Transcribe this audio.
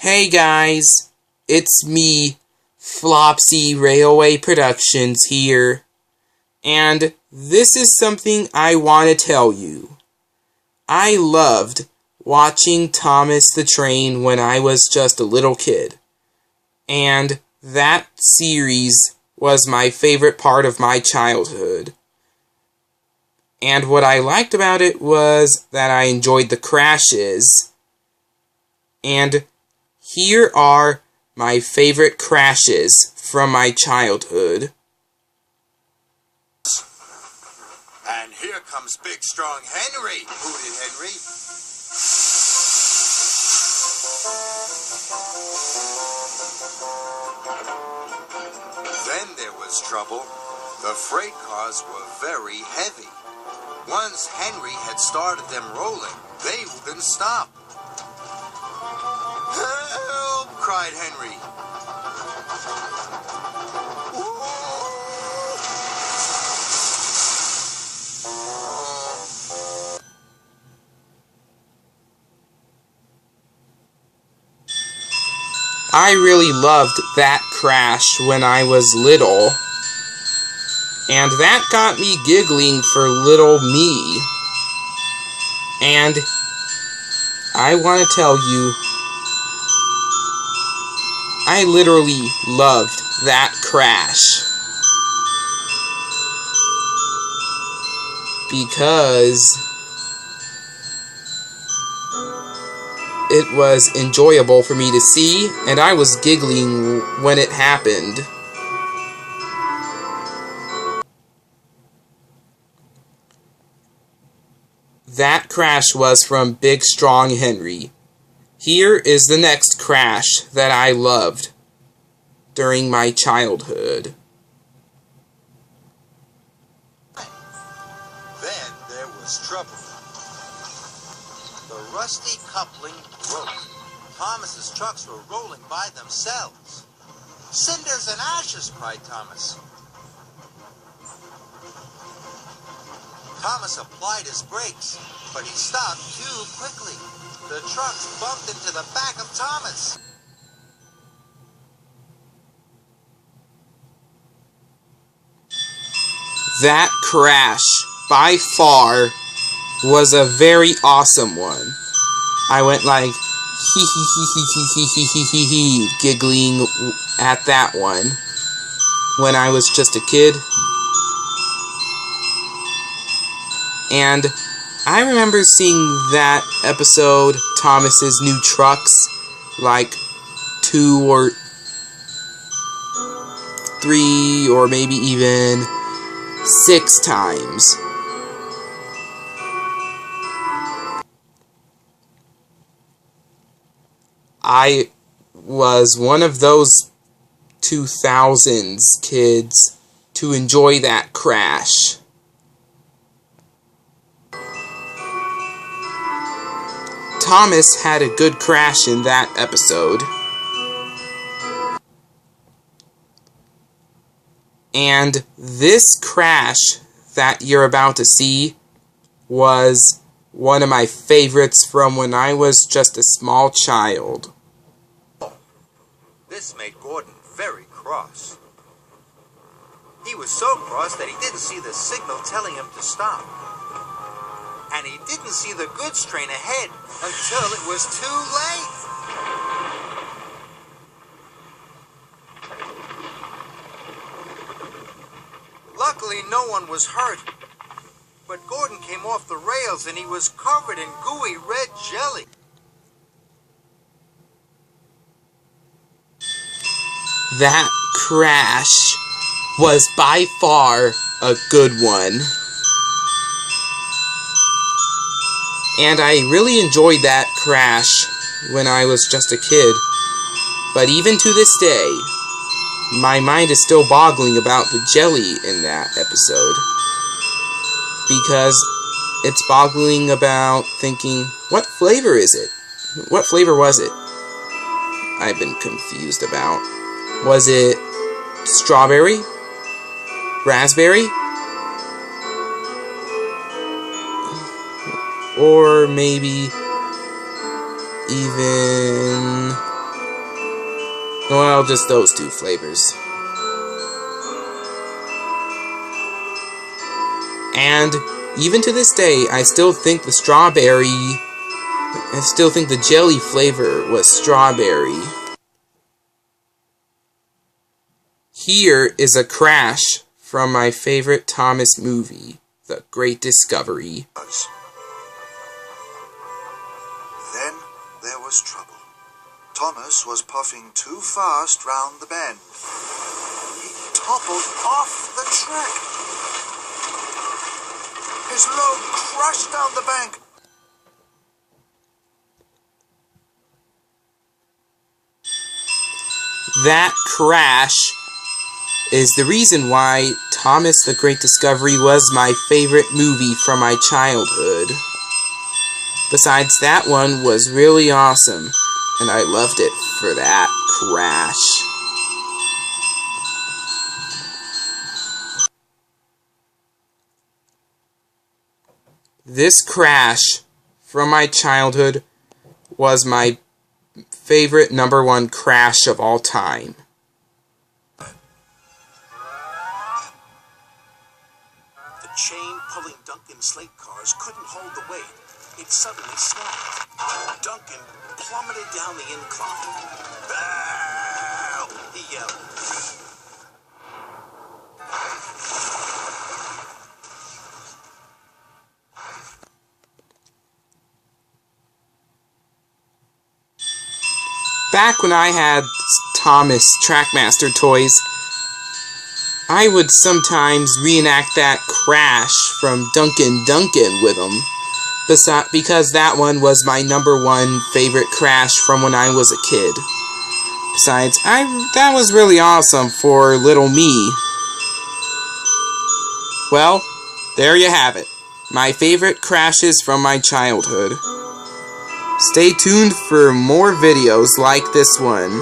Hey guys, it's me, Flopsy Railway Productions here, and this is something I want to tell you. I loved watching Thomas the Train when I was just a little kid, and that series was my favorite part of my childhood. And what I liked about it was that I enjoyed the crashes, and here are my favorite crashes from my childhood. And here comes big, strong Henry. Hooted Henry. Then there was trouble. The freight cars were very heavy. Once Henry had started them rolling, they wouldn't stop. "Help!" cried Henry. I really loved that crash when I was little, and that got me giggling for little me. And I want to tell you, I literally loved that crash because it was enjoyable for me to see, and I was giggling when it happened. That crash was from Big Strong Henry. Here is the next crash that I loved during my childhood. Then there was trouble. The rusty coupling broke. Thomas's trucks were rolling by themselves. "Cinders and ashes!" cried Thomas. Thomas applied his brakes, but he stopped too quickly. The trucks bumped into the back of Thomas. That crash, by far, was a very awesome one. I went like, hee hee hee hee hee hee hee hee hee hee, giggling at that one when I was just a kid. And I remember seeing that episode, Thomas's New Trucks, like 2 or 3 or maybe even 6 times. I was one of those 2000s kids to enjoy that crash. Thomas had a good crash in that episode. And this crash that you're about to see was one of my favorites from when I was just a small child. This made Gordon very cross. He was so cross that he didn't see the signal telling him to stop. And he didn't see the goods train ahead until it was too late. Luckily, no one was hurt. But Gordon came off the rails and he was covered in gooey red jelly. That crash was by far a good one. And I really enjoyed that crash when I was just a kid. But even to this day, my mind is still boggling about the jelly in that episode. Because it's boggling about thinking, what flavor is it? What flavor was it? I've been confused about. Was it strawberry? Raspberry? Or maybe even Well, just those two flavors. And even to this day, I still think the jelly flavor was strawberry. Here is a crash from my favorite Thomas movie, The Great Discovery. Then there was trouble. Thomas was puffing too fast round the bend. He toppled off the track. His load crashed down the bank. That crash is the reason why Thomas the Great Discovery was my favorite movie from my childhood. Besides, that one was really awesome, and I loved it for that crash. This crash from my childhood was my favorite #1 crash of all time. The chain pulling Duncan's slate cars couldn't hold the weight. It suddenly snapped. Duncan plummeted down the incline. "Bow!" he yelled. Back when I had Thomas Trackmaster toys, I would sometimes reenact that crash from Duncan with them, because that one was my #1 favorite crash from when I was a kid. Besides, that was really awesome for little me. Well, there you have it. My favorite crashes from my childhood. Stay tuned for more videos like this one.